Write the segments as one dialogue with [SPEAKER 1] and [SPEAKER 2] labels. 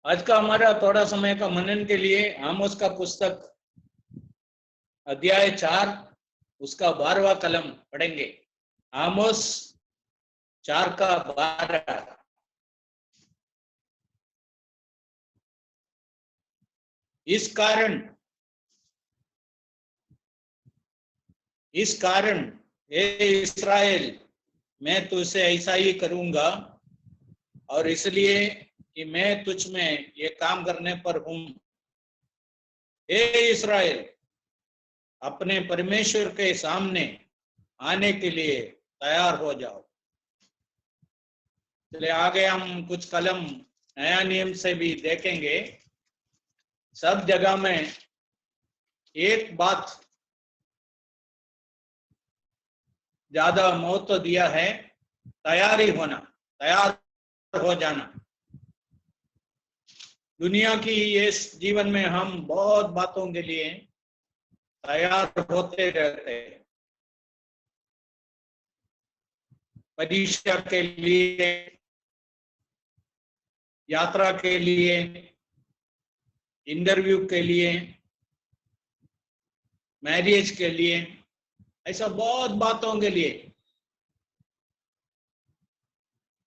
[SPEAKER 1] आज का हमारा थोड़ा समय का मनन के लिए आमोस का पुस्तक अध्याय 4 उसका 12वां कलम पढ़ेंगे। आमोस 4 का 12। इस कारण हे इस्राएल, मैं तुझसे ऐसा ही करूंगा, और इसलिए कि मैं तुझ में ये काम करने पर हूं। हे इस्राएल, अपने परमेश्वर के सामने आने के लिए तैयार हो जाओ। चलिए आगे हम कुछ कलम नया नियम से भी देखेंगे। सब जगह में एक बात ज्यादा महत्व दिया है, तैयारी होना, तैयार हो जाना। दुनिया की इस जीवन में हम बहुत बातों के लिए तैयार होते रहते हैं। परीक्षा के लिए, यात्रा के लिए, इंटरव्यू के लिए, मैरिज के लिए, ऐसा बहुत बातों के लिए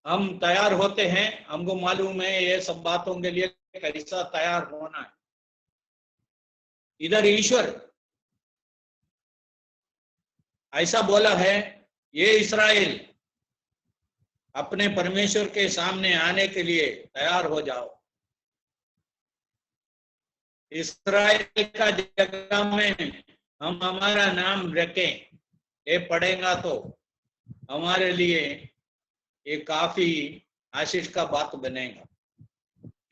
[SPEAKER 1] हम तैयार होते हैं। हमको मालूम है ये सब बातों के लिए कैसा तैयार होना है। इधर ईश्वर ऐसा बोला है, ये इस्राएल, अपने परमेश्वर के सामने आने के लिए तैयार हो जाओ। इस्राएल का जगह में हम हमारा नाम रखें, ये पढ़ेगा तो हमारे लिए ये काफी आशीष का बात बनेगा।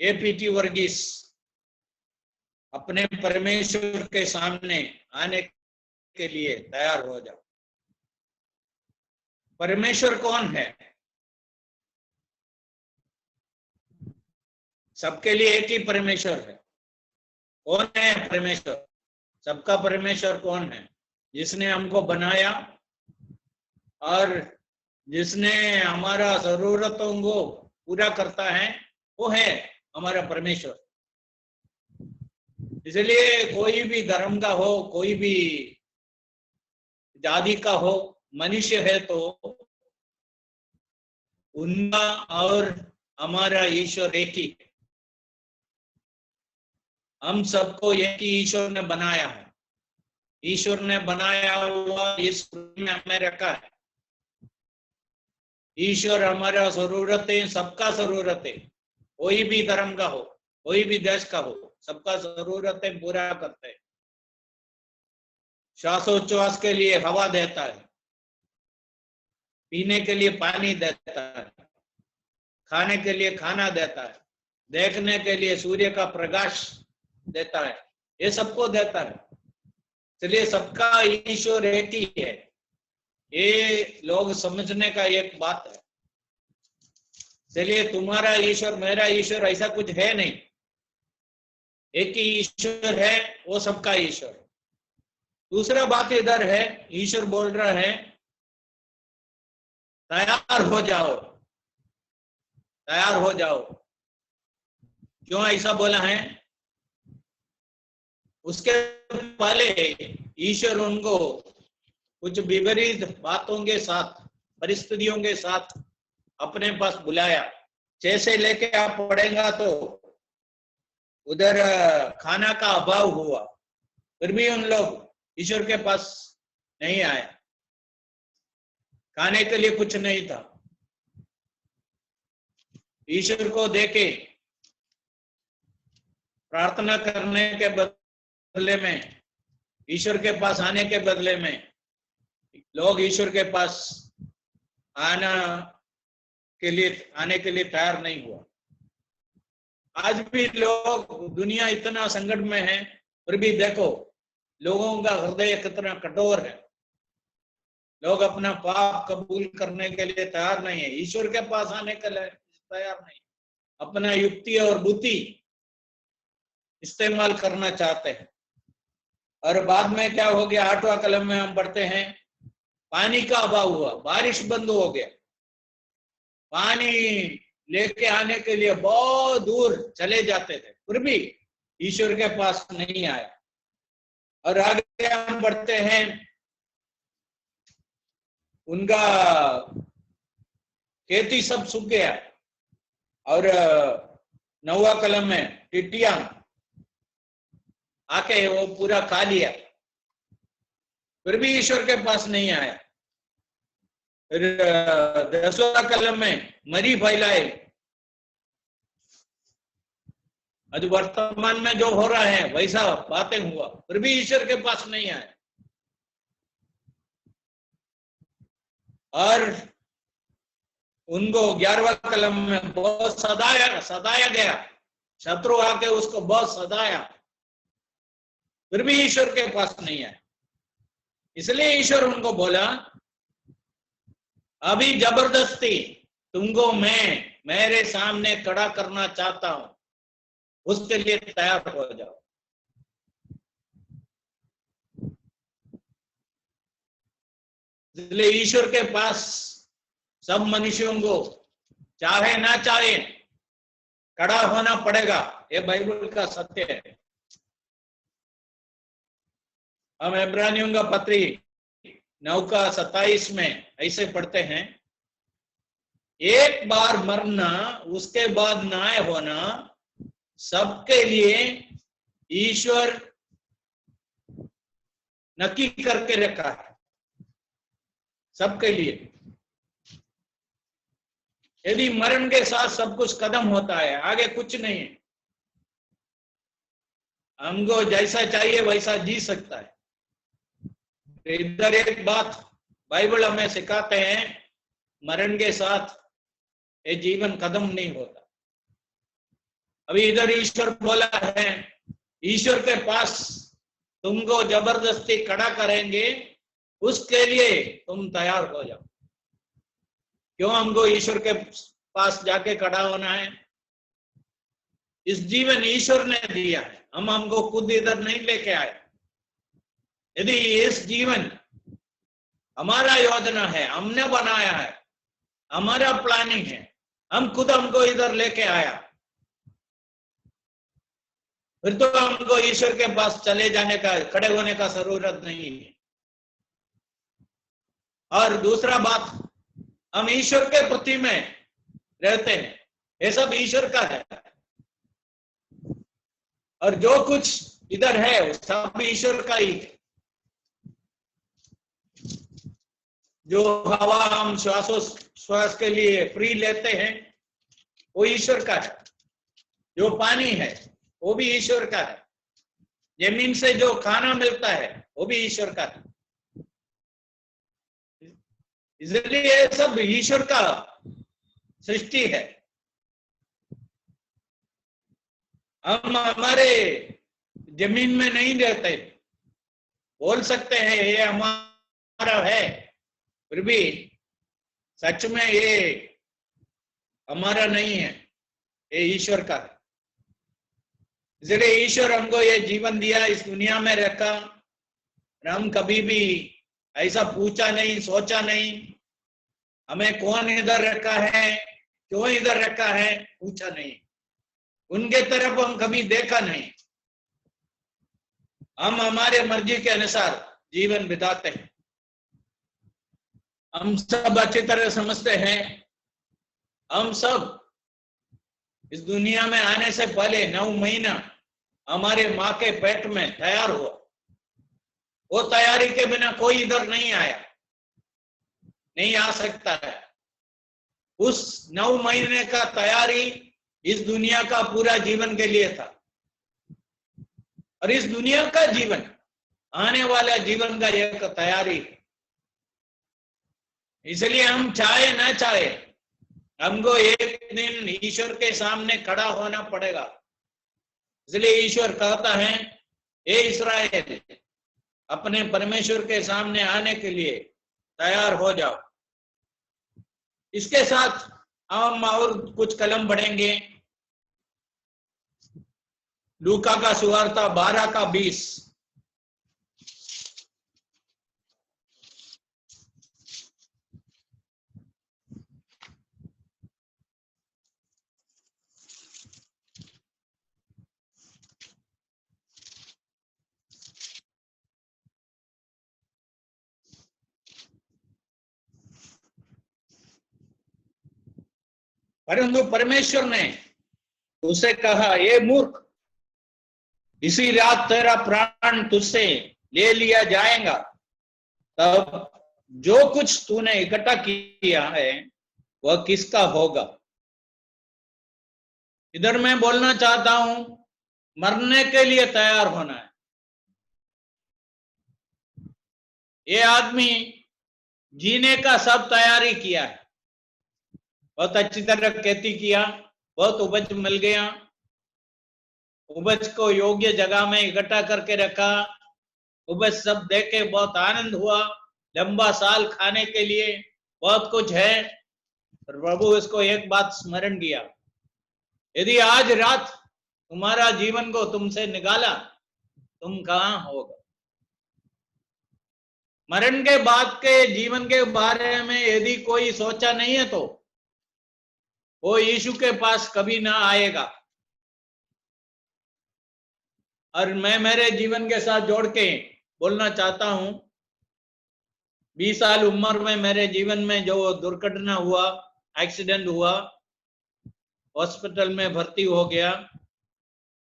[SPEAKER 1] एपीटी वर्गीस, अपने परमेश्वर के सामने आने के लिए तैयार हो जाओ। परमेश्वर कौन है? सबके लिए एक ही परमेश्वर है। कौन है परमेश्वर? सबका परमेश्वर कौन है? जिसने हमको बनाया और जिसने हमारा जरूरतों को पूरा करता है, वो है हमारा परमेश्वर। इसलिए कोई भी धर्म का हो, कोई भी जाति का हो, मनुष्य है तो उनका और हमारा ईश्वर एक ही है। हम सबको एक ही ईश्वर ने बनाया है। ईश्वर ने बनाया हुआ इस पृथ्वी में हमें रखा है। ईश्वर हमारा जरूरतें, सबका जरूरत है, कोई भी धर्म का हो, कोई भी देश का हो, सबका जरूरतें पूरा करते हैं। श्वासोच्छ्वास के लिए हवा देता है, पीने के लिए पानी देता है, खाने के लिए खाना देता है, देखने के लिए सूर्य का प्रकाश देता है, ये सबको देता है। इसलिए सबका ईश्वर एक ही है। ये लोग समझने का एक बात है। चलिए तुम्हारा ईश्वर, मेरा ईश्वर ऐसा कुछ है नहीं। एक ही ईश्वर है, वो सबका ईश्वर। दूसरा बात इधर है, ईश्वर बोल रहा है तैयार हो जाओ, तैयार हो जाओ। क्यों ऐसा बोला है? उसके पहले ईश्वर उनको कुछ विपरीत बातों के साथ, परिस्थितियों के साथ अपने पास बुलाया। जैसे लेके आप पढ़ेगा तो उधर खाना का अभाव हुआ, फिर भी उन लोग ईश्वर के पास नहीं आए। खाने के लिए कुछ नहीं था। ईश्वर को देखे प्रार्थना करने के बदले में, ईश्वर के पास आने के बदले में लोग ईश्वर के पास आने के लिए तैयार नहीं हुआ। आज भी लोग, दुनिया इतना संकट में है, फिर भी देखो लोगों का हृदय कितना कठोर है। लोग अपना पाप कबूल करने के लिए तैयार नहीं है, ईश्वर के पास आने के लिए तैयार नहीं, अपना युक्ति और बुद्धि इस्तेमाल करना चाहते हैं। और बाद में क्या हो गया? 8वां कलम में हम पढ़ते हैं, पानी का अभाव हुआ, बारिश बंद हो गया, पानी लेके आने के लिए बहुत दूर चले जाते थे, फिर भी ईश्वर के पास नहीं आया। और आगे हम बढ़ते हैं, उनका खेती सब सूख गया और 9वां कलम में टिड्डियां आके वो पूरा खा लिया, फिर भी ईश्वर के पास नहीं आया। फिर 10वां कलम में मरी फैलाए। आज वर्तमान में जो हो रहा है वैसा बातें हुआ, फिर भी ईश्वर के पास नहीं आया। और उनको 11वां कलम में बहुत सताया गया, शत्रु आके उसको बहुत सताया, फिर भी ईश्वर के पास नहीं आया। इसलिए ईश्वर उनको बोला, अभी जबरदस्ती तुमको मैं मेरे सामने खड़ा करना चाहता हूं, उसके लिए तैयार हो जाओ। इसलिए ईश्वर के पास सब मनुष्यों को चाहे ना चाहे खड़ा होना पड़ेगा, ये बाइबल का सत्य है। हम इब्रानियों का पत्री 9:27 में ऐसे पढ़ते हैं, एक बार मरना उसके बाद न्याय होना सबके लिए ईश्वर नक्की करके रखा है, सबके लिए। यदि मरण के साथ सब कुछ खत्म होता है, आगे कुछ नहीं है, हमको जैसा चाहिए वैसा जी सकता है। इधर एक बात बाइबल हमें सिखाते हैं, मरण के साथ ये जीवन खत्म नहीं होता। अभी इधर ईश्वर बोला है, ईश्वर के पास तुमको जबरदस्ती खड़ा करेंगे, उसके लिए तुम तैयार हो जाओ। क्यों हमको ईश्वर के पास जाके खड़ा होना है? इस जीवन ईश्वर ने दिया है, हम हमको खुद इधर नहीं लेके आए। यदि इस जीवन हमारा योजना है, हमने बनाया है, हमारा प्लानिंग है, हम खुद हमको इधर लेके आया, फिर तो हमको ईश्वर के पास चले जाने का, खड़े होने का जरूरत नहीं है। और दूसरा बात, हम ईश्वर के प्रति में रहते हैं, ये सब ईश्वर का है, और जो कुछ इधर है वो सब ईश्वर का ही है। जो हवा हम श्वास के लिए फ्री लेते हैं वो ईश्वर का है, जो पानी है वो भी ईश्वर का है, जमीन से जो खाना मिलता है वो भी ईश्वर का है। इसलिए ये सब ईश्वर का सृष्टि है। हम हमारे जमीन में नहीं रहते, बोल सकते हैं ये हमारा है, फिर भी सच में ये हमारा नहीं है, ये ईश्वर का है। इसलिए ईश्वर हमको ये जीवन दिया, इस दुनिया में रखा, हम कभी भी ऐसा पूछा नहीं, सोचा नहीं हमें कौन इधर रखा है, क्यों इधर रखा है, पूछा नहीं, उनके तरफ हम कभी देखा नहीं। हम हमारे मर्जी के अनुसार जीवन बिताते हैं। हम सब अच्छी तरह समझते हैं, हम सब इस दुनिया में आने से पहले 9 महीना हमारे माँ के पेट में तैयार हुआ। वो तैयारी के बिना कोई इधर नहीं आया, नहीं आ सकता है। उस 9 महीने का तैयारी इस दुनिया का पूरा जीवन के लिए था, और इस दुनिया का जीवन आने वाला जीवन का एक तैयारी है। इसलिए हम चाहे ना चाहे हमको एक दिन ईश्वर के सामने खड़ा होना पड़ेगा। इसलिए ईश्वर कहता है, हे इस्राएल, अपने परमेश्वर के सामने आने के लिए तैयार हो जाओ। इसके साथ हम और कुछ कलम पढ़ेंगे। लूका का सुवार्ता 12:20। परंतु परमेश्वर ने उसे कहा, ये मूर्ख, इसी रात तेरा प्राण तुझसे ले लिया जाएगा, तब जो कुछ तूने इकट्ठा किया है वह किसका होगा। इधर मैं बोलना चाहता हूं, मरने के लिए तैयार होना है। ये आदमी जीने का सब तैयारी किया है, बहुत अच्छी तरह खेती किया, बहुत उपज मिल गया, उपज को योग्य जगह में इकट्ठा करके रखा, उपज सब देख के बहुत आनंद हुआ, लंबा साल खाने के लिए बहुत कुछ है। प्रभु इसको एक बात स्मरण किया, यदि आज रात तुम्हारा जीवन को तुमसे निकाला, तुम कहां होगा। मरण के बाद के जीवन के बारे में यदि कोई सोचा नहीं है तो वो यीशु के पास कभी ना आएगा। और मैं मेरे जीवन के साथ जोड़ के बोलना चाहता हूं, 20 साल उम्र में मेरे जीवन में जो दुर्घटना हुआ, एक्सीडेंट हुआ, हॉस्पिटल में भर्ती हो गया,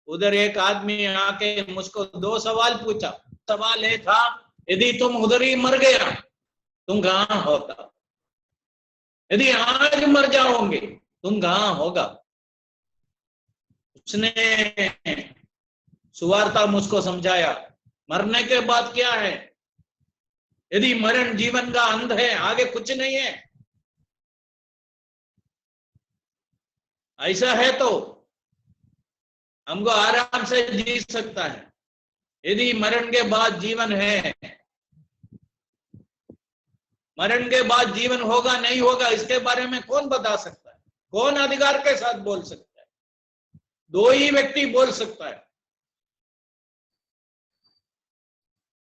[SPEAKER 1] उधर एक आदमी आके मुझको 2 सवाल पूछा। सवाल ये था, यदि तुम उधर ही मर गया तुम कहां होता, यदि आज मर जाओगे तुम कहां होगा। उसने सुवार्ता मुझको समझाया, मरने के बाद क्या है, यदि मरण जीवन का अंत है, आगे कुछ नहीं है, ऐसा है तो हमको आराम से जी सकता है। यदि मरण के बाद जीवन है, मरण के बाद जीवन होगा नहीं होगा इसके बारे में कौन बता सकता है, कौन अधिकार के साथ बोल सकता है। 2 ही व्यक्ति बोल सकता है।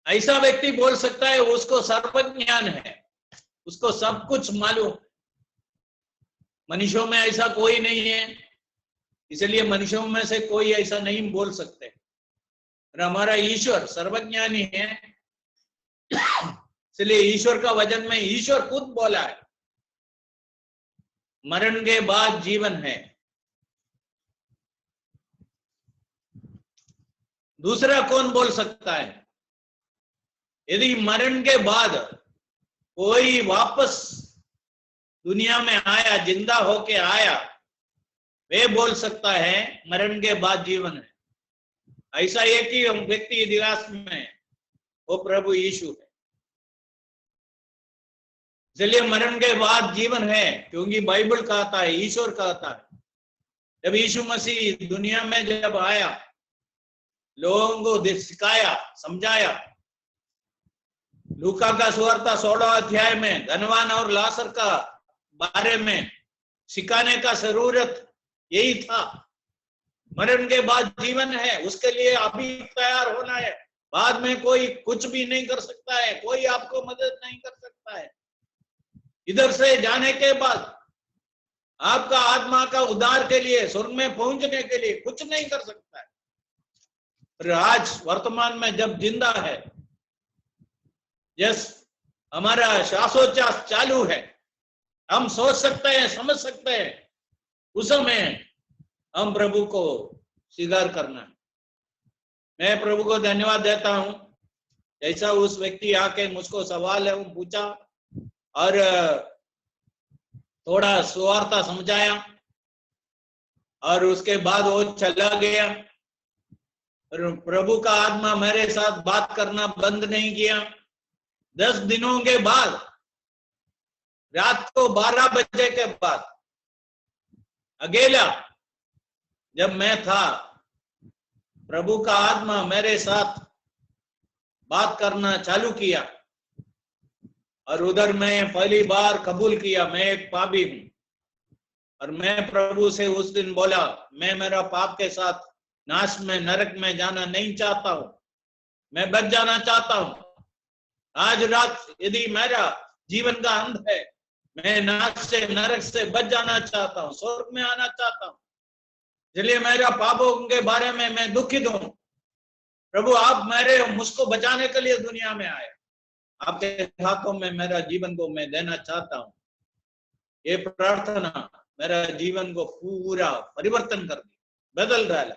[SPEAKER 1] ऐसा व्यक्ति बोल सकता है उसको सर्वज्ञान है, उसको सब कुछ मालूम। मनुष्यों में ऐसा कोई नहीं है, इसलिए मनुष्यों में से कोई ऐसा नहीं बोल सकते। और हमारा ईश्वर सर्वज्ञानी है, इसलिए ईश्वर का वचन में ईश्वर खुद बोला है, मरण के बाद जीवन है। दूसरा कौन बोल सकता है, यदि मरण के बाद कोई वापस दुनिया में आया, जिंदा होके आया, वे बोल सकता है मरण के बाद जीवन है। ऐसा एक ही व्यक्ति इतिहास में है, वो प्रभु यीशु है। इसलिए मरण के बाद जीवन है, क्योंकि बाइबल कहता है, ईश्वर कहता है। जब यीशु मसीह दुनिया में जब आया, लोगों को सिखाया, समझाया। लूका का सुवार्ता 16 अध्याय में धनवान और लाजर का बारे में सिखाने का जरूरत यही था। मरण के बाद जीवन है, उसके लिए अभी तैयार होना है। बाद में कोई कुछ भी नहीं कर सकता है, कोई आपको मदद नहीं कर सकता है। इधर से जाने के बाद आपका आत्मा का उद्धार के लिए, स्वर्ग में पहुंचने के लिए कुछ नहीं कर सकता है। पर आज वर्तमान में जब जिंदा है, यस, हमारा श्वासोच्छ्वास चालू है, हम सोच सकते हैं, समझ सकते हैं, उस समय हम प्रभु को स्वीकार करना है। मैं प्रभु को धन्यवाद देता हूं, जैसा उस व्यक्ति आके मुझको सवाल है वो पूछा और थोड़ा सुवार्ता समझाया और उसके बाद वो चला गया। और प्रभु का आत्मा मेरे साथ बात करना बंद नहीं किया। 10 दिनों के बाद, रात को 12 बजे के बाद, अकेला जब मैं था, प्रभु का आत्मा मेरे साथ बात करना चालू किया और उधर मैं पहली बार कबूल किया, मैं एक पापी हूं। और मैं प्रभु से उस दिन बोला, मैं मेरा पाप के साथ नाश में, नरक में जाना नहीं चाहता हूं, मैं बच जाना चाहता हूं। आज रात यदि मेरा जीवन का अंत है, मैं नाश से, नरक से बच जाना चाहता हूं, स्वर्ग में आना चाहता हूं। इसलिए मेरा पापों के बारे में मैं दुखित हूं। प्रभु आप मुझको बचाने के लिए दुनिया में आए, आपके हाथों में मेरा जीवन को मैं देना चाहता हूं। ये प्रार्थना मेरा जीवन को पूरा परिवर्तन कर दिया, बदल डाला।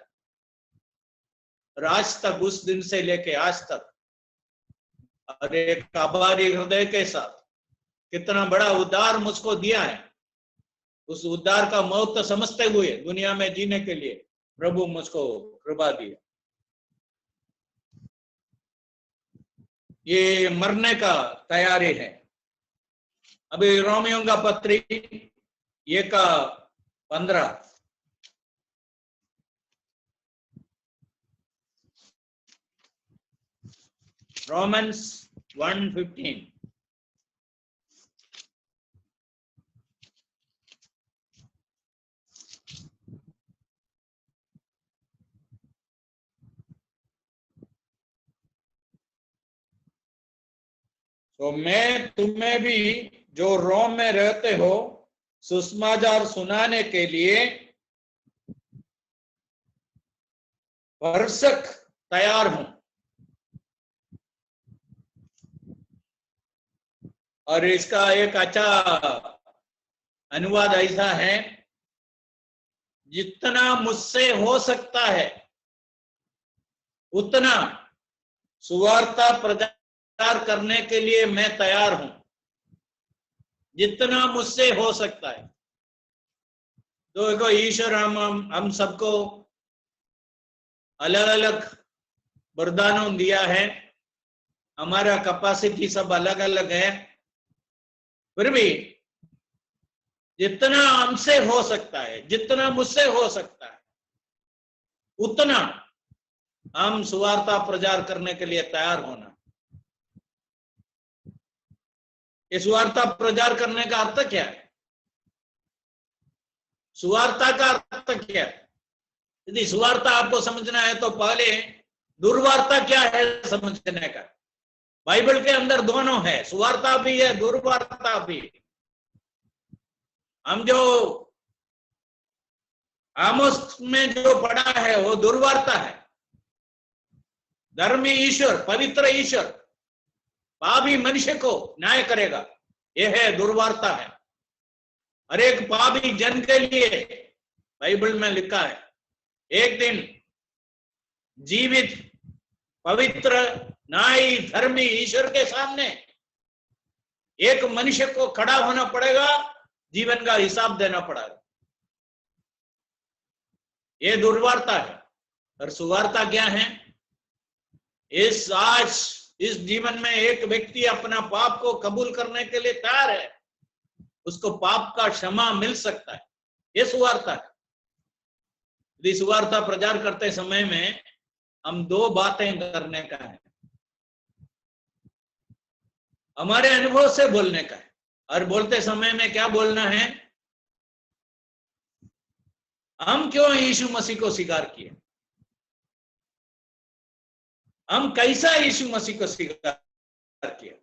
[SPEAKER 1] और आज तक, उस दिन से लेके आज तक, और एक आभारी हृदय के साथ कितना बड़ा उद्धार मुझको दिया है, उस उद्धार का महत्व समझते हुए दुनिया में जीने के लिए प्रभु मुझको कृपा दिया। ये मरने का तैयारी है। अभी रोमियों का पत्री 1:15, Romans 1:15। तो मैं तुम्हें भी जो रोम में रहते हो सुसमाचार सुनाने के लिए भरसक तैयार हूं। और इसका एक अच्छा अनुवाद ऐसा है, जितना मुझसे हो सकता है उतना सुवार्ता प्रचार करने के लिए मैं तैयार हूं। जितना मुझसे हो सकता है। तो देखो, ईश्वर हम सबको अलग अलग वरदानों दिया है, हमारा कैपेसिटी सब अलग अलग है, फिर भी जितना हमसे हो सकता है, जितना मुझसे हो सकता है, उतना हम सुवार्ता प्रचार करने के लिए तैयार होना। ये सुवार्ता प्रचार करने का अर्थ क्या है? सुवार्ता का अर्थ क्या है? यदि सुवार्ता आपको समझना है तो पहले दुर्वार्ता क्या है समझने का। बाइबल के अंदर दोनों है, सुवार्ता भी है, दुर्वार्ता भी है। हम जो आमोस में जो पढ़ा है वो दुर्वार्ता है। धर्मी ईश्वर, पवित्र ईश्वर पापी मनुष्य को न्याय करेगा, यह है दुर्वार्ता है। हर एक पापी जन के लिए बाइबल में लिखा है, एक दिन जीवित पवित्र न्यायी धर्मी ईश्वर के सामने एक मनुष्य को खड़ा होना पड़ेगा, जीवन का हिसाब देना पड़ेगा। ये दुर्वार्ता है। और सुवार्ता क्या है? आज इस जीवन में एक व्यक्ति अपना पाप को कबूल करने के लिए तैयार है, उसको पाप का क्षमा मिल सकता है, ये सुवार्ता है। यदि सुवार्ता प्रचार करते समय में हम दो बातें करने का है, हमारे अनुभव से बोलने का है। और बोलते समय में क्या बोलना है? हम क्यों यीशु मसीह को स्वीकार किए, हम कैसा यीशु मसीह को स्वीकार किया,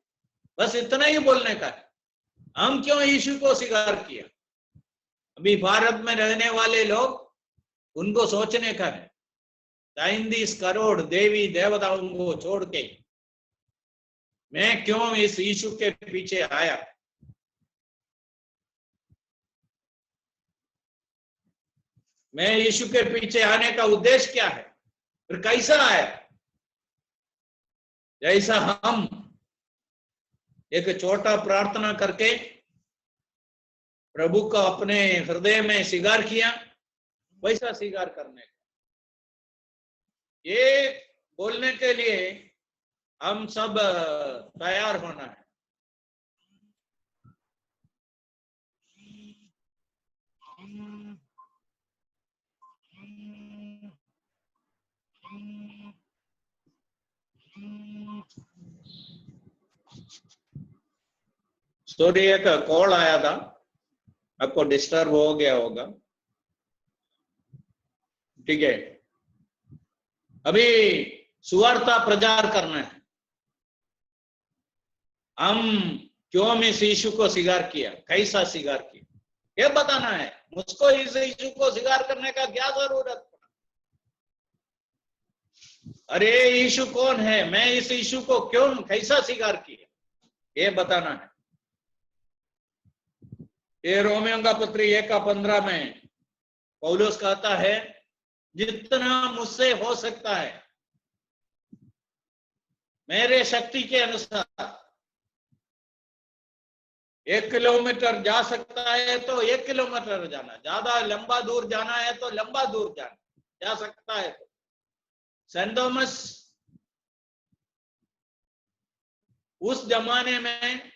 [SPEAKER 1] बस इतना ही बोलने का है। हम क्यों यीशु को स्वीकार किया? अभी भारत में रहने वाले लोग, उनको सोचने का है, 33 करोड़ देवी देवताओं को छोड़ के मैं क्यों इस यीशु के पीछे आया? मैं यीशु के पीछे आने का उद्देश्य क्या है, फिर कैसा आया? जैसा हम एक छोटा प्रार्थना करके प्रभु को अपने हृदय में स्वीकार किया, वैसा स्वीकार करने का। ये बोलने के लिए हम सब तैयार होना है। सॉरी, एक कॉल आया था, आपको डिस्टर्ब हो गया होगा, ठीक है। अभी सुवार्ता प्रचार करना है। हम क्यों इस यीशु को स्वीकार किया, कैसा स्वीकार किया, ये बताना है। मुझको इस यीशु को स्वीकार करने का क्या जरूरत पड़ा? अरे यीशु कौन है, मैं इस यीशु को क्यों कैसा स्वीकार किया, ये बताना है। ये रोमियों का पत्र 1:15 में पौलुस कहता है, जितना मुझसे हो सकता है मेरे शक्ति के अनुसार। 1 किलोमीटर जा सकता है तो 1 किलोमीटर जाना, ज्यादा लंबा दूर जाना है तो लंबा दूर जाना जा सकता है। सेंट थॉमस उस जमाने में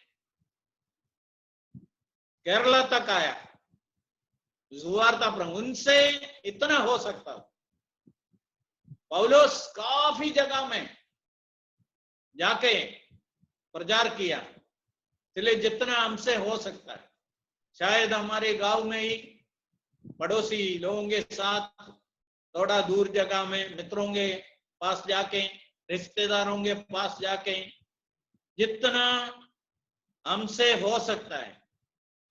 [SPEAKER 1] केरला तक आया, सुवार्ता प्रभु, उनसे इतना हो सकता। पौलुस काफी जगह में जाके प्रचार किया, इसलिए जितना हमसे हो सकता है, शायद हमारे गांव में ही पड़ोसी लोगों के साथ थोड़ा दूर जगह में मित्रों के पास जाके, रिश्तेदारों के पास जाके, जितना हमसे हो सकता है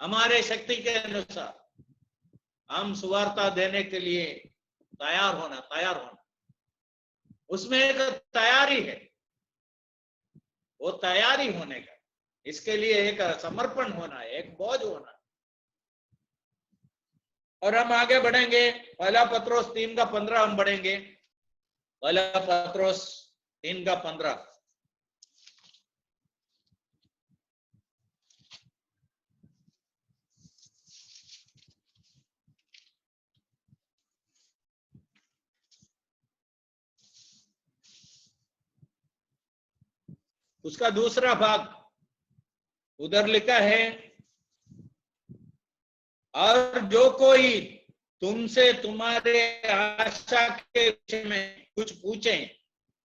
[SPEAKER 1] हमारे शक्ति के अनुसार हम सुवार्ता देने के लिए तैयार होना। उसमें एक तैयारी है, वो तैयारी होने का, इसके लिए एक समर्पण होना है, एक बोझ होना। और हम आगे बढ़ेंगे, 1 पत्रोस 3:15 हम बढ़ेंगे। 1 पत्रोस 3:15। उसका दूसरा भाग उधर लिखा है, और जो कोई तुमसे तुम्हारे आशा के विषय में कुछ पूछे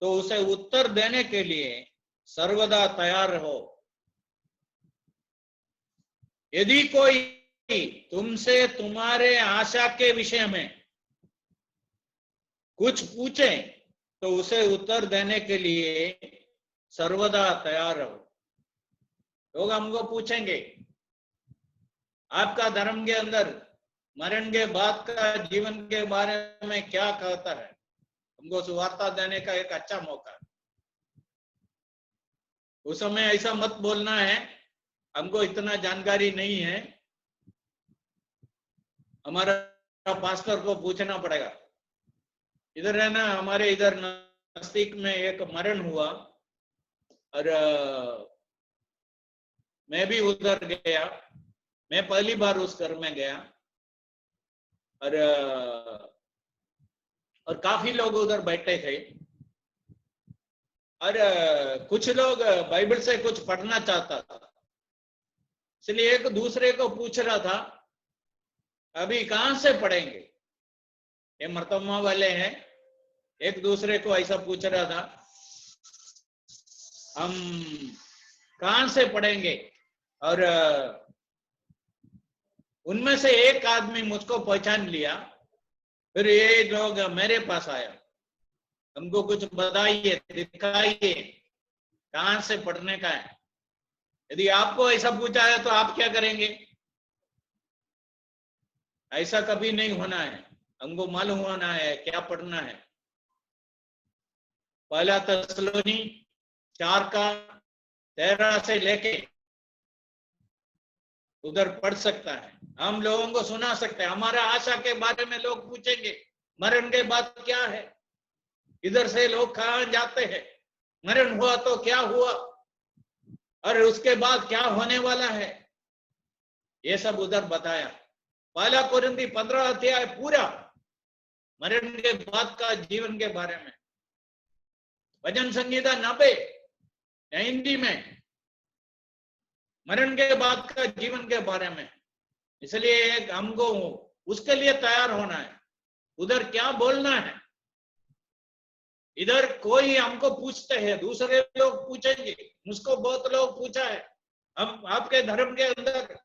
[SPEAKER 1] तो उसे उत्तर देने के लिए सर्वदा तैयार रहो। यदि कोई तुमसे तुम्हारे आशा के विषय में कुछ पूछे तो उसे उत्तर देने के लिए सर्वदा तैयार रहो। लोग हमको पूछेंगे, आपका धर्म के अंदर मरण के बाद का जीवन के बारे में क्या कहता है? हमको सुवार्ता देने का एक अच्छा मौका है। उस समय ऐसा मत बोलना है, हमको इतना जानकारी नहीं है, हमारा पास्टर को पूछना पड़ेगा। इधर है ना, हमारे इधर नजदीक में एक मरण हुआ और मैं भी उधर गया। मैं पहली बार उस घर में गया और काफी लोग उधर बैठे थे और कुछ लोग बाइबल से कुछ पढ़ना चाहता था, इसलिए एक दूसरे को पूछ रहा था, अभी कहां से पढ़ेंगे? ये मर्तमा वाले हैं, एक दूसरे को ऐसा पूछ रहा था, हम कहां से पढ़ेंगे? और उनमें से एक आदमी मुझको पहचान लिया, फिर ये लोग मेरे पास आया, हमको कुछ बताइए, दिखाइए कहां से पढ़ने का है। यदि आपको ऐसा पूछा है तो आप क्या करेंगे? ऐसा कभी नहीं होना है, हमको मालूम होना है क्या पढ़ना है। 1 थिस्सलुनी 4:13 से लेके उधर पढ़ सकता है, हम लोगों को सुना सकते हैं। हमारा आशा के बारे में लोग पूछेंगे, मरण के बाद क्या है, इधर से लोग कहां जाते हैं, मरण हुआ तो क्या हुआ और उसके बाद क्या होने वाला है, ये सब उधर बताया। 1 कोरिन्थी 15 अध्याय पूरा मरण के बाद का जीवन के बारे में। भजन संगीता 90 हिंदी में मरण के बाद का जीवन के बारे में। इसलिए हमको उसके लिए तैयार होना है, उधर क्या बोलना है। इधर कोई हमको पूछते हैं, दूसरे लोग पूछेंगे, मुझको बहुत लोग पूछा है, हम आपके धर्म के अंदर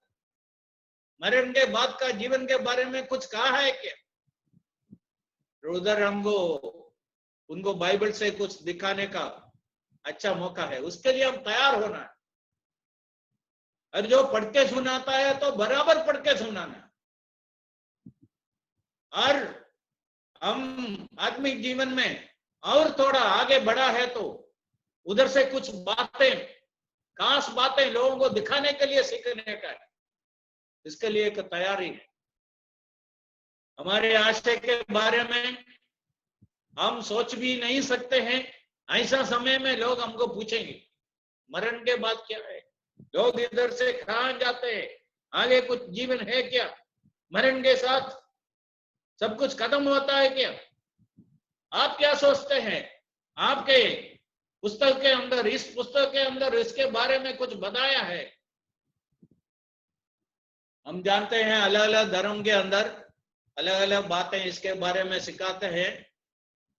[SPEAKER 1] मरण के बाद का जीवन के बारे में कुछ कहा है क्या? उधर हमको उनको बाइबल से कुछ दिखाने का अच्छा मौका है, उसके लिए हम तैयार होना है। और जो पढ़ के सुनाता है तो बराबर पढ़ के सुनाना। और हम आत्मिक जीवन में और थोड़ा आगे बढ़ा है तो उधर से कुछ बातें, खास बातें लोगों को दिखाने के लिए सीखने का है। इसके लिए एक तैयारी है। हमारे आशय के बारे में हम सोच भी नहीं सकते हैं। ऐसा समय में लोग हमको पूछेंगे मरण के बाद क्या है, लोग इधर से कहां जाते हैं, आगे कुछ जीवन है क्या, मरण के साथ सब कुछ खत्म होता है क्या? आप क्या सोचते हैं? आपके पुस्तक के अंदर, इस पुस्तक के अंदर इसके बारे में कुछ बताया है? हम जानते हैं अलग अलग धर्म के अंदर अलग अलग बातें इसके बारे में सिखाते हैं,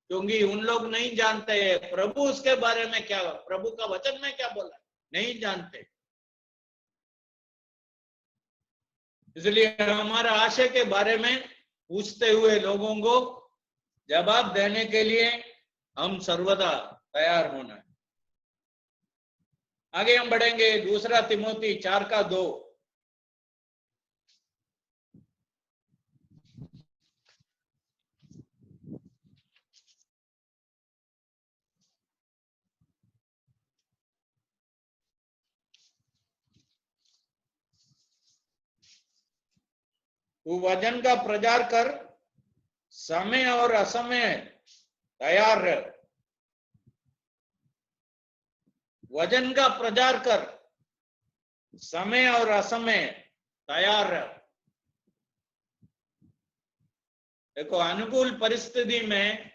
[SPEAKER 1] क्योंकि उन लोग नहीं जानते हैं प्रभु उसके बारे में क्या, प्रभु का वचन में क्या बोला, नहीं जानते। इसलिए हमारा आशय के बारे में पूछते हुए लोगों को जवाब देने के लिए हम सर्वदा तैयार होना है। आगे हम बढ़ेंगे। दूसरा तिमोथी 4:2। तू वचन का प्रचार कर, समय और असमय तैयार रह। वचन का प्रचार कर, समय और असमय तैयार रह। देखो, अनुकूल परिस्थिति में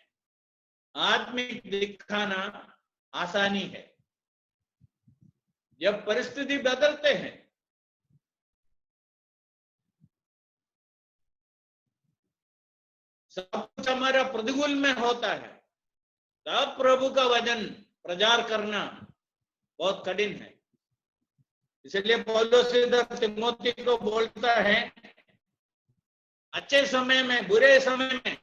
[SPEAKER 1] आत्मिक दिखाना आसानी है। जब परिस्थिति बदलते हैं सब कुछ हमारा प्रतिकूल में होता है, तब प्रभु का वचन प्रचार करना बहुत कठिन है। इसलिए पौलुस इधर तिमोथी को बोलता है अच्छे समय में बुरे समय में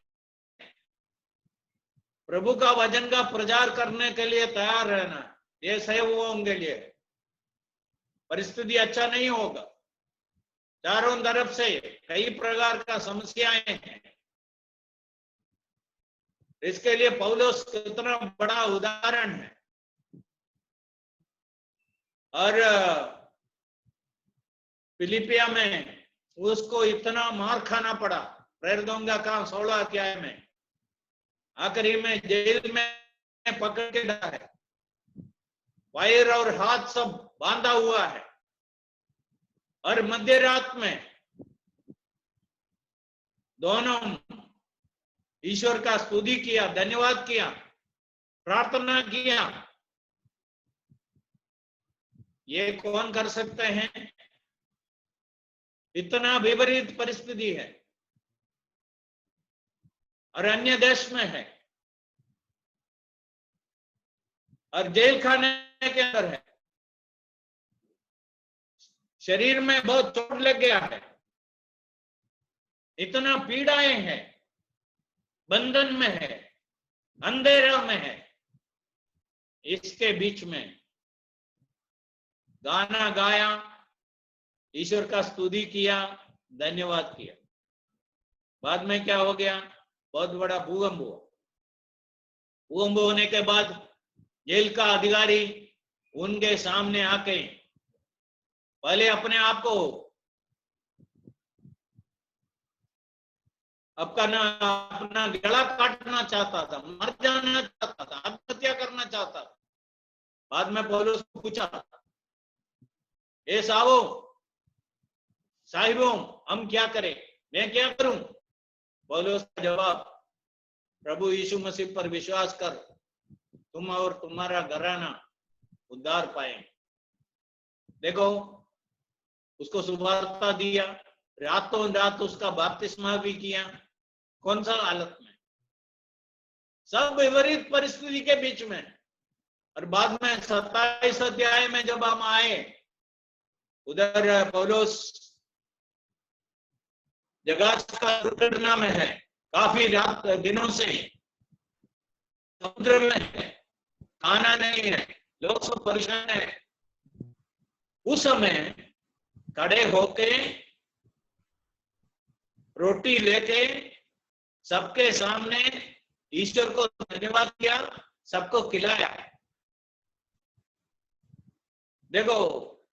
[SPEAKER 1] प्रभु का वचन का प्रचार करने के लिए तैयार रहना। ये सेवकों के लिए परिस्थिति अच्छा नहीं होगा, चारों तरफ से कई प्रकार का समस्याएं हैं। इसके लिए पौलुस कितना बड़ा उदाहरण है। और फिलिपिया में उसको इतना मार खाना पड़ा, प्रेरितों का काम 16 अध्याय में, आखिरी में जेल में पकड़ के डाला है, पैर और हाथ सब बांधा हुआ है, और मध्य रात में दोनों ईश्वर का स्तुति किया, धन्यवाद किया, प्रार्थना किया। ये कौन कर सकते हैं? इतना विपरीत परिस्थिति है और अन्य देश में है और जेल खाने के अंदर है, शरीर में बहुत चोट लग गया है, इतना पीड़ाएं हैं, बंधन में है, अंधेरा में है। इसके बीच में गाना गाया, ईश्वर का स्तुति किया, धन्यवाद किया। बाद में क्या हो गया? बहुत बड़ा भूकंप हुआ। भूकंप होने के बाद जेल का अधिकारी उनके सामने आके पहले अपने आप को अपना गला काटना चाहता था, मर जाना चाहता था, आत्महत्या करना चाहता था। बाद में पौलुस को पूछा, ए साहिबों, हम क्या करें, मैं क्या करूं? पौलुस का जवाब, प्रभु यीशु मसीह पर विश्वास कर, तुम और तुम्हारा घराना उद्धार पाएंगे। देखो, उसको सुवार्ता दिया, रातों रात उसका बपतिस्मा भी किया। कौन सा हालत में? सब विपरीत परिस्थिति के बीच में। और बाद में 27 अध्याय में जब हम आए, उधर पौलुस जहाज का दुर्घटना में है, काफी रात दिनों से समुद्र में है, खाना नहीं है, लोग सब परेशान है। उस समय खड़े होके रोटी लेके सबके सामने ईश्वर को धन्यवाद किया, सबको खिलाया। देखो,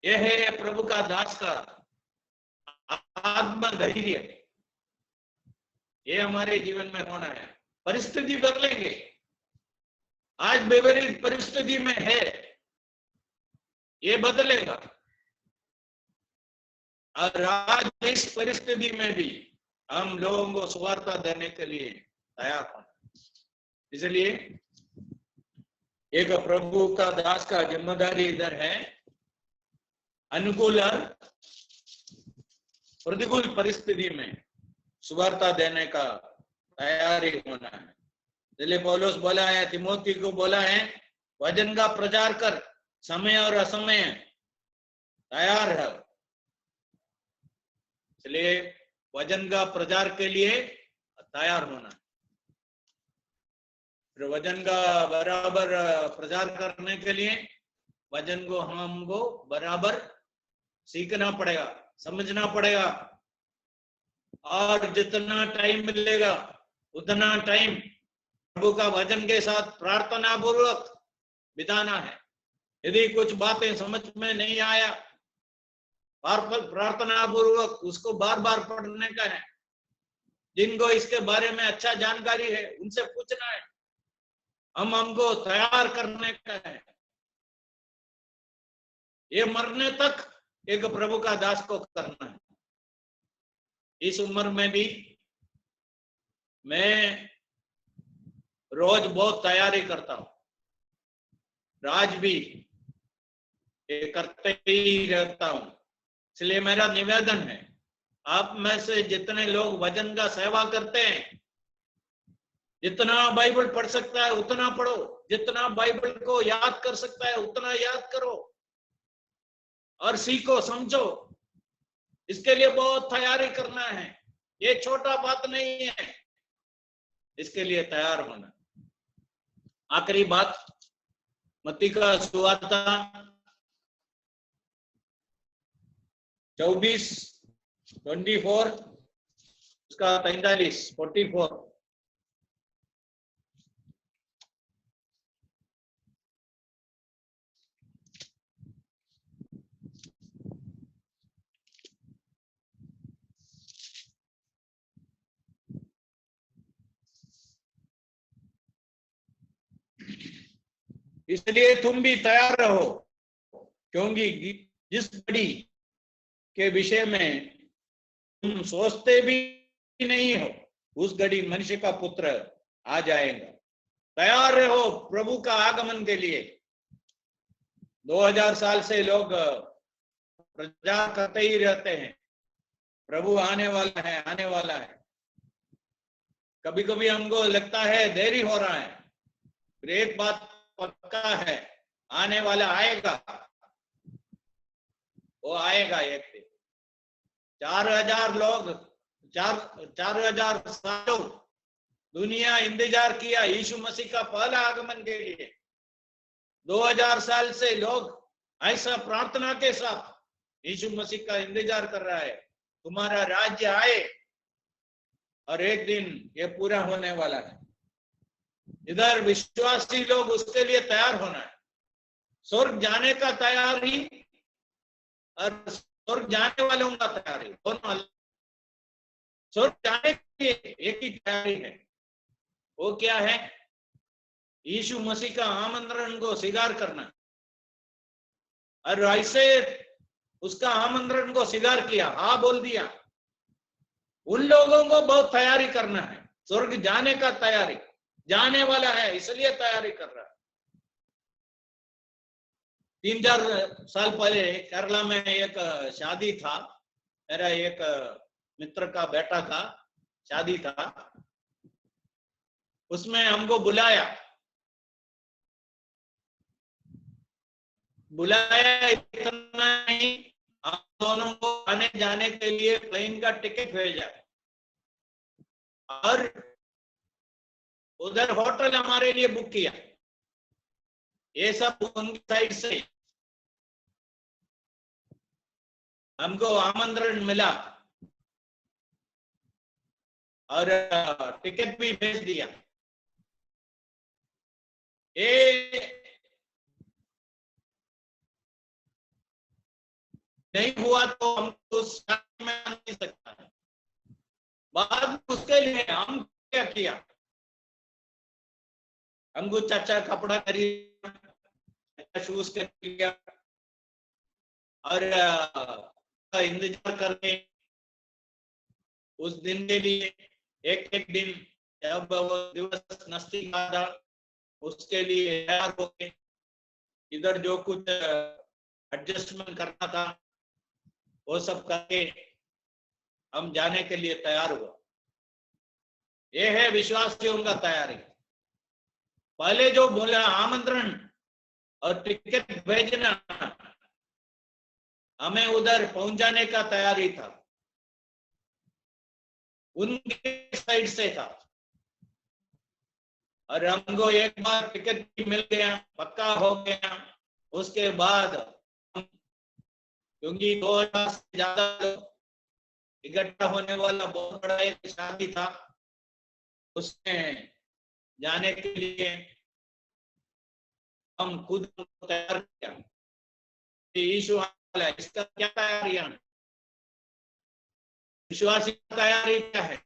[SPEAKER 1] यह है प्रभु का दास का आत्मधैर्य, ये हमारे जीवन में होना है। परिस्थिति बदलेंगे, आज विपरीत परिस्थिति में है, ये बदलेगा, और आज इस परिस्थिति में भी हम लोगों को सुवार्ता देने के लिए तैयार होना। इसलिए एक प्रभु का दास का जिम्मेदारी इधर है, अनुकूल और प्रतिकूल परिस्थिति में सुवार्ता देने का तैयारी होना है। इसलिए पौलुस बोला है, तिमोथी को बोला है, वचन का प्रचार कर, समय और असमय तैयार है। इसलिए वचन का प्रचार के लिए तैयार होना, फिर वचन का बराबर प्रचार करने के लिए वचन को हमको बराबर सीखना पड़ेगा, समझना पड़ेगा, और जितना टाइम मिलेगा उतना टाइम प्रभु का वचन के साथ प्रार्थना पूर्वक बिताना है। यदि कुछ बातें समझ में नहीं आया, प्रार्थना पूर्वक उसको बार बार पढ़ने का है। जिनको इसके बारे में अच्छा जानकारी है उनसे पूछना है, हमको तैयार करने का है। ये मरने तक एक प्रभु का दास को करना है। इस उम्र में भी मैं रोज बहुत तैयारी करता हूं, राज भी करते ही रहता हूं। इसलिए मेरा निवेदन है, आप में से जितने लोग वचन का सेवा करते हैं, जितना बाइबल पढ़ सकता है उतना पढ़ो, जितना बाइबल को याद कर सकता है उतना याद करो, और सीखो, समझो। इसके लिए बहुत तैयारी करना है, ये छोटा बात नहीं है, इसके लिए तैयार होना। आखिरी बात, मत्ती का सुवार्ता 24 उसका 44 इसलिए तुम भी तैयार रहो, क्योंकि जिस घड़ी के विषय में तुम सोचते भी नहीं हो, उस घड़ी मनुष्य का पुत्र आ जाएगा। तैयार रहो प्रभु का आगमन के लिए। 2000 साल से लोग प्रचार करते ही रहते हैं, प्रभु आने वाला है, आने वाला है। कभी कभी हमको लगता है देरी हो रहा है, फिर एक बात पक्का है, आने वाला आएगा, वो आएगा एक दिन। 4000 लोग, 4000 सालों दुनिया इंतजार किया यीशु मसीह का पहला आगमन के लिए। 2000 साल से लोग ऐसा प्रार्थना के साथ यीशु मसीह का इंतजार कर रहा है, तुम्हारा राज्य आए, और एक दिन ये पूरा होने वाला है। इधर विश्वासी लोग उसके लिए तैयार होना है, स्वर्ग जाने का तैयारी और स्वर्ग जाने वालों का तैयारी, दोनों। स्वर्ग जाने के लिए एक ही तैयारी है, वो क्या है? यीशु मसीह का आमंत्रण को स्वीकार करना, और ऐसे उसका आमंत्रण को स्वीकार किया, हाँ बोल दिया, उन लोगों को बहुत तैयारी करना है। स्वर्ग जाने का तैयारी, जाने वाला है इसलिए तैयारी कर रहा है। 3-4 साल पहले केरला में एक शादी था, मेरा एक मित्र का बेटा का शादी था, उसमें हमको बुलाया इतना ही, हम दोनों को आने जाने के लिए प्लेन का टिकट भेजा, और उधर होटल हमारे लिए बुक किया। ये सब उनकी साइड से हमको आमंत्रण मिला, और टिकट भी भेज दिया। ये नहीं हुआ तो हम तो उस में आ नहीं सकता है। बाद में उसके लिए हम क्या किया, हम कुछ अच्छा कपड़ा खरीदा, शूज खरीद लिया और इंतजार करने उस दिन के लिए एक एक दिन जब वो दिवस नजदीक आ रहा उसके लिए तैयार हो गए। इधर जो कुछ एडजस्टमेंट करना था वो सब करके हम जाने के लिए तैयार हुआ। ये है विश्वासियों का तैयारी। पहले जो बोला आमंत्रण और टिकट भेजना, हमें उधर पहुंचाने का तैयारी था, उनके साइड से था। और हमको एक बार टिकट भी मिल गया, पक्का हो गया, उसके बाद क्योंकि 2000 से ज्यादा इकट्ठा होने वाला बहुत बड़ा एक शादी था, उसमें जाने के लिए हम खुद को तैयार किया। यीशु वाला इसका क्या तैयारी है? विश्वासी की तैयारी क्या है?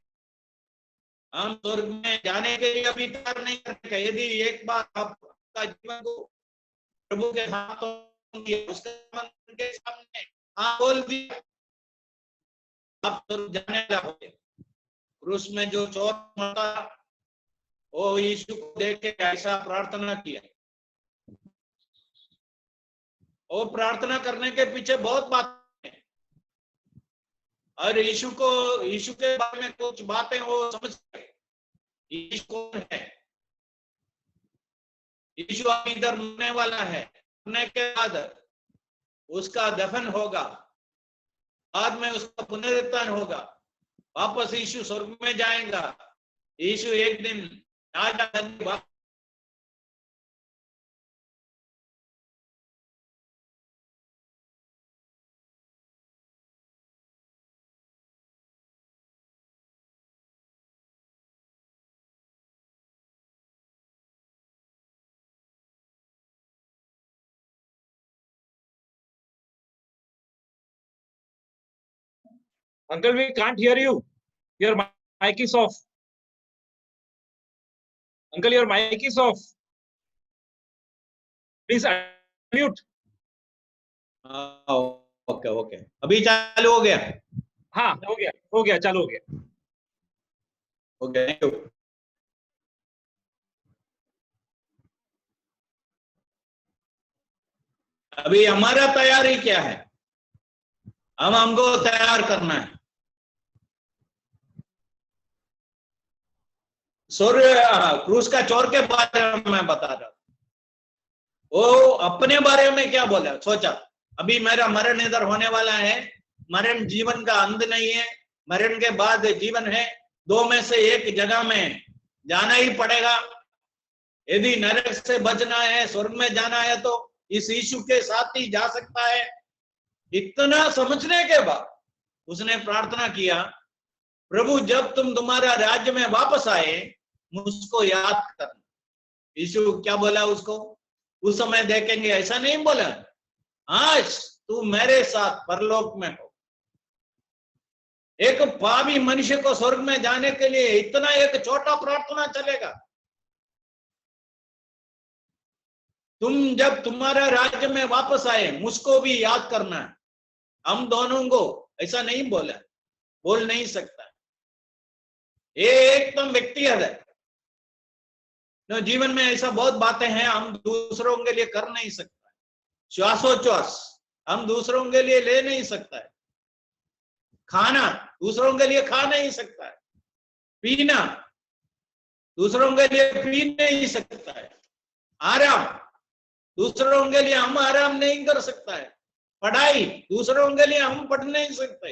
[SPEAKER 1] हम स्वर्ग में जाने के लिए अभी तैयार नहीं करते। यदि एक बार आपका जीवन को प्रभु के हाथों उसके सामने हाँ बोल दिया, आप स्वर्ग जाने लगे। क्रूस में जो चोर मरा वो यीशु को देख के ऐसा प्रार्थना किया। वो प्रार्थना करने के पीछे बहुत बातें हैं और यीशु के बारे में कुछ बातें वो समझ गए। यीशु कौन है? यीशु अभी इधर मरने वाला है, मरने के बाद उसका दफन होगा, बाद में उसका पुनरुत्थान होगा, वापस यीशु स्वर्ग में जाएगा। यीशु एक दिन
[SPEAKER 2] Uncle, we can't hear you. Your mic is off. Uncle, your mic is off. Please unmute.
[SPEAKER 1] Okay okay, अभी चालू हो गया?
[SPEAKER 2] हाँ हो गया, चालू हो गया।
[SPEAKER 1] Okay, thank you. अभी हमारा तैयारी क्या है? हमको तैयार करना है। क्रूस का चोर के बारे में मैं बता रहा हूं। वो अपने बारे में क्या बोला, सोचा अभी मेरा मरण इधर होने वाला है, मरण जीवन का अंत नहीं है, मरण के बाद जीवन है, दो में से एक जगह में जाना ही पड़ेगा। यदि नरक से बचना है, स्वर्ग में जाना है, तो इस यीशु के साथ ही जा सकता है। इतना समझने के बाद उसने प्रार्थना किया, प्रभु जब तुम तुम्हारा राज्य में वापस आए मुझको याद करना। यीशु क्या बोला उसको? उस समय देखेंगे ऐसा नहीं बोला, आज तू मेरे साथ परलोक में हो। एक पापी मनुष्य को स्वर्ग में जाने के लिए इतना एक छोटा प्रार्थना चलेगा। तुम जब तुम्हारा राज्य में वापस आए मुझको भी याद करना है। हम दोनों को ऐसा नहीं बोला, बोल नहीं सकता। ये एकदम व्यक्तिगत है। तो जीवन में ऐसा बहुत बातें हैं हम दूसरों के लिए कर नहीं सकता। श्वासोच्छ्वास हम दूसरों के लिए ले नहीं सकता है, खाना दूसरों के लिए खा नहीं सकता है, पीना दूसरों के लिए पी नहीं सकता है, आराम दूसरों के लिए हम आराम नहीं कर सकता है, पढ़ाई दूसरों के लिए हम पढ़ नहीं सकते।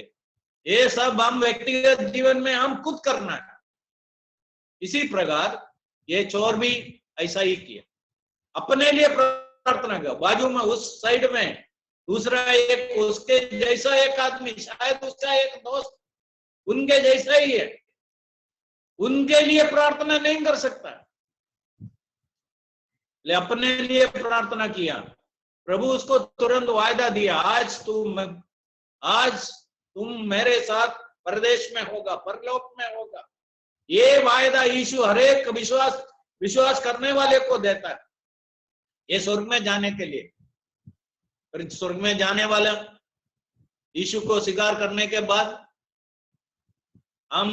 [SPEAKER 1] ये सब हम व्यक्तिगत जीवन में हम खुद करना है। इसी प्रकार ये चोर भी ऐसा ही किया, अपने लिए प्रार्थना किया। बाजू में उस साइड में दूसरा एक उसके जैसा एक आदमी, शायद उसका एक दोस्त उनके जैसा ही है, उनके लिए प्रार्थना नहीं कर सकता, ले अपने लिए प्रार्थना किया। प्रभु उसको तुरंत वायदा दिया, आज तू आज तुम मेरे साथ परदेश में होगा, परलोक में होगा। ये वायदा यीशु हर एक विश्वास करने वाले को देता है, ये स्वर्ग में जाने के लिए। फिर स्वर्ग में जाने वाला यीशु को स्वीकार करने के बाद हम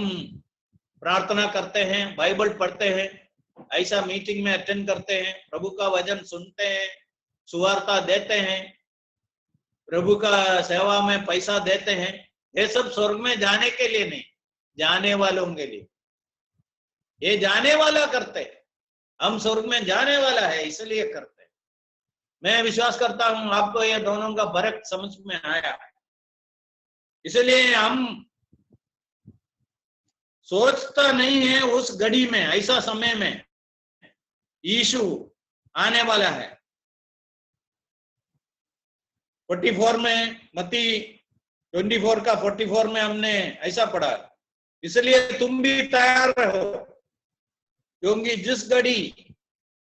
[SPEAKER 1] प्रार्थना करते हैं, बाइबल पढ़ते हैं, ऐसा मीटिंग में अटेंड करते हैं, प्रभु का वचन सुनते हैं, सुवार्ता देते हैं, प्रभु का सेवा में पैसा देते हैं। ये सब स्वर्ग में जाने के लिए नहीं, जाने वालों के लिए। ये जाने वाला करते हैं, हम स्वर्ग में जाने वाला है इसलिए करते हैं। मैं विश्वास करता हूं आपको ये दोनों का फर्क समझ में आया। इसलिए हम सोचता नहीं है उस घड़ी में, ऐसा समय में यीशु आने वाला है। 44 में, मत्ती 24 का 44 में हमने ऐसा पढ़ा, इसलिए तुम भी तैयार रहो, क्योंकि जिस घड़ी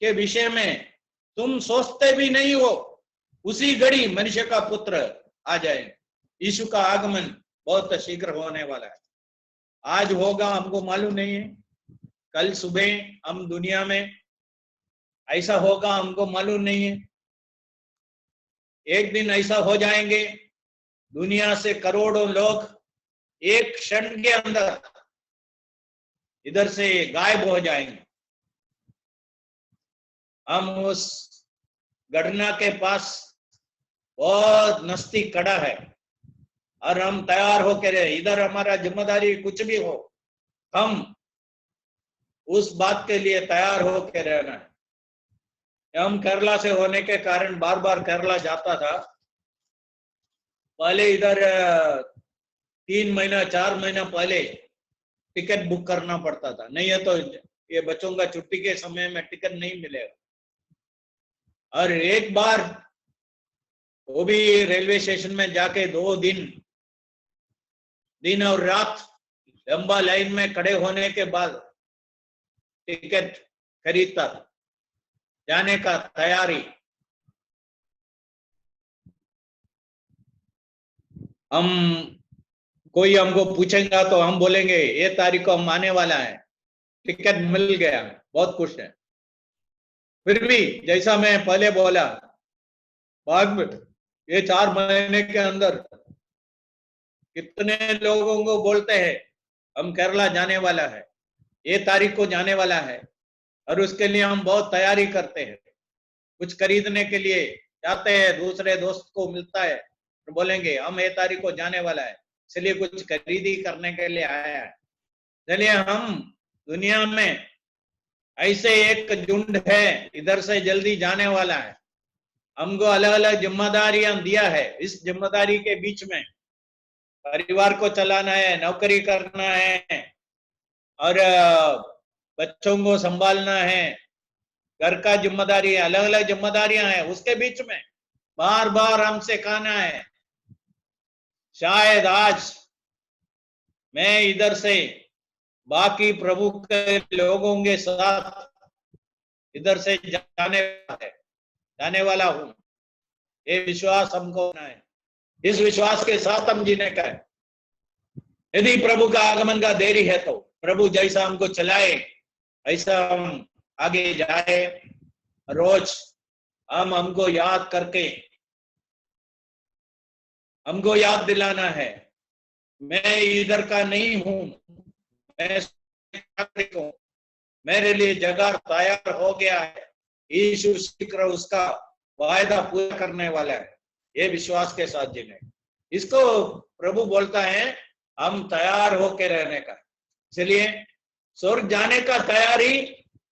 [SPEAKER 1] के विषय में तुम सोचते भी नहीं हो, उसी घड़ी मनुष्य का पुत्र आ जाए। यीशु का आगमन बहुत शीघ्र होने वाला है। आज होगा हमको मालूम नहीं है, कल सुबह हम दुनिया में ऐसा होगा हमको मालूम नहीं है। एक दिन ऐसा हो जाएंगे, दुनिया से करोड़ों लोग एक क्षण के अंदर इधर से गायब हो जाएंगे। हम उस घटना के पास बहुत नजदीक खड़ा है और हम तैयार होकर रहे। इधर हमारा जिम्मेदारी कुछ भी हो, हम उस बात के लिए तैयार होकर रहना है। हम केरला से होने के कारण बार बार केरला जाता था। पहले इधर 3 महीना 4 महीना पहले टिकट बुक करना पड़ता था, नहीं है तो ये बच्चों का छुट्टी के समय में टिकट नहीं मिलेगा। और एक बार वो भी रेलवे स्टेशन में जाके 2 दिन और रात लंबा लाइन में खड़े होने के बाद टिकट खरीदता था, जाने का तैयारी। हम कोई हमको पूछेगा तो हम बोलेंगे ये तारीख को हम आने वाला है, टिकट मिल गया, बहुत खुश है। फिर भी जैसा मैं पहले बोला, बाद में ये 4 महीने के अंदर कितने लोगों को बोलते हैं हम केरला जाने वाला है, ये तारीख को जाने वाला है, और उसके लिए हम बहुत तैयारी करते हैं। कुछ खरीदने के लिए जाते हैं, दूसरे दोस्त को मिलता है तो बोलेंगे हम ये तारीख को जाने वाला है, इसलिए कुछ खरीदी करने के लिए आया है। चलिए, हम दुनिया में ऐसे एक झुंड है, इधर से जल्दी जाने वाला है। हमको अलग अलग जिम्मेदारियां दिया है। इस जिम्मेदारी के बीच में परिवार को चलाना है, नौकरी करना है, और बच्चों को संभालना है, घर का जिम्मेदारी है, अलग अलग जिम्मेदारियां हैं। उसके बीच में बार बार हमसे कहना है, शायद आज मैं इधर से बाकी प्रभु के लोगों के साथ इधर से जाने वाला हूं। ये विश्वास हमको होना है, इस विश्वास के साथ हम जीने का है। यदि प्रभु का आगमन का देरी है तो प्रभु जैसा हमको चलाए ऐसा हम आगे जाए। रोज हमको याद करके हमको याद दिलाना है, मैं इधर का नहीं हूं, मैं नागरिक हूं, मेरे लिए जगह तैयार हो गया है। यीशु शीघ्र उसका वायदा पूरा करने वाला है। ये विश्वास के साथ जीने, इसको प्रभु बोलता है हम तैयार होके रहने का। इसलिए स्वर्ग जाने का तैयारी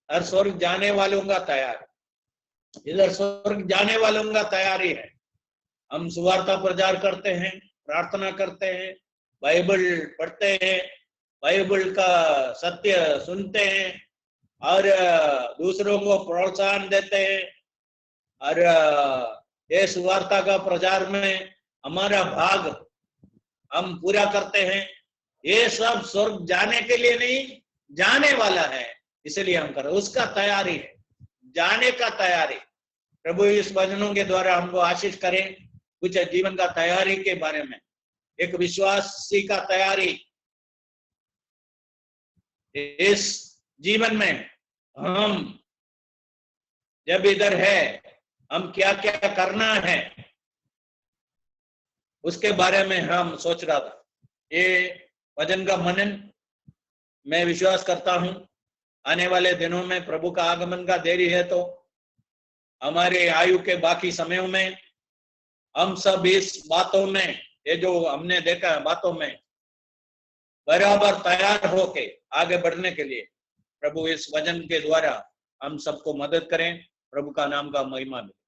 [SPEAKER 1] और स्वर्ग जाने वालों का तैयारी, इधर स्वर्ग जाने वालों का तैयारी है। हम सुवार्ता प्रचार करते हैं, प्रार्थना करते हैं, बाइबल पढ़ते हैं, बाइबल का सत्य सुनते हैं और दूसरों को प्रोत्साहन देते हैं, और ये सुवार्ता का प्रचार में हमारा भाग हम पूरा करते हैं। ये सब स्वर्ग जाने के लिए नहीं, जाने वाला है, इसलिए हम कर रहे, उसका तैयारी है, जाने का तैयारी। प्रभु इस वचनों के द्वारा हमको आशीष करें, कुछ जीवन का तैयारी के बारे में एक विश्वासी का तैयारी इस जीवन में हम जब इधर है हम क्या क्या करना है उसके बारे में हम सोच रहा था। ये वचन का मनन मैं विश्वास करता हूं आने वाले दिनों में प्रभु का आगमन का देरी है तो हमारे आयु के बाकी समयों में हम सब इस बातों में ये जो हमने देखा है बातों में बराबर तैयार होके आगे बढ़ने के लिए प्रभु इस वचन के द्वारा हम सबको मदद करें। प्रभु का नाम का महिमा मिले।